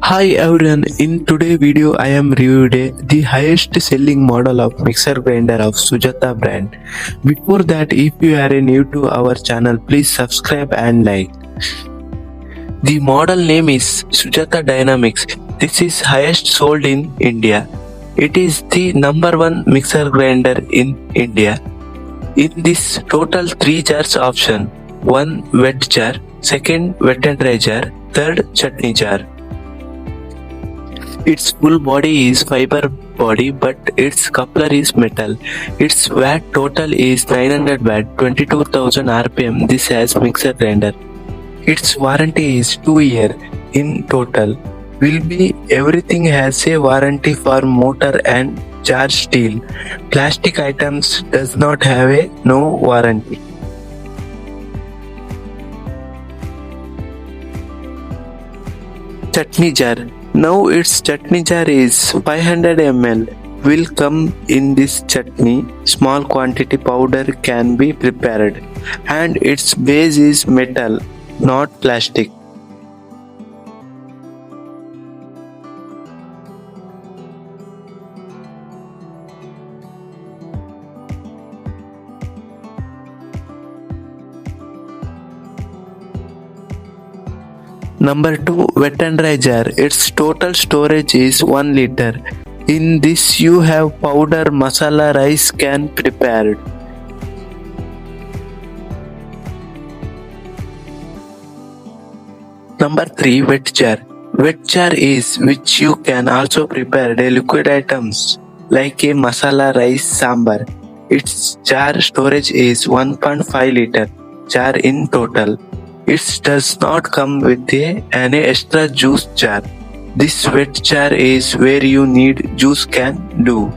Hi everyone, in today's video I am reviewing the highest selling model of mixer grinder of Sujatha brand. Before that, if you are new to our channel, please subscribe and like. The model name is Sujatha Dynamix. This is highest sold in India. It is the number one mixer grinder in India. In this total 3 jars option, one wet jar, second wet and dry jar, third chutney jar. Its full body is fiber body but its coupler is metal. Its watt total is 900 watt, 22,000 rpm. This has mixer grinder. Its warranty is 2 years in total. Will be everything has a warranty for motor and charge steel. Plastic items does not have a no warranty. Chutney jar. Now its chutney jar is 500 ml. Will come in this chutney. Small quantity powder can be prepared. And its base is metal, not plastic. Number 2, wet and dry jar. Its total storage is 1 liter. In this you have powder masala rice can prepared. Number 3, wet jar. Wet jar is which you can also prepare the liquid items like a masala rice sambar. Its jar storage is 1.5 liter jar in total. It does not come with any extra juice jar. This wet jar is where you need juice can do.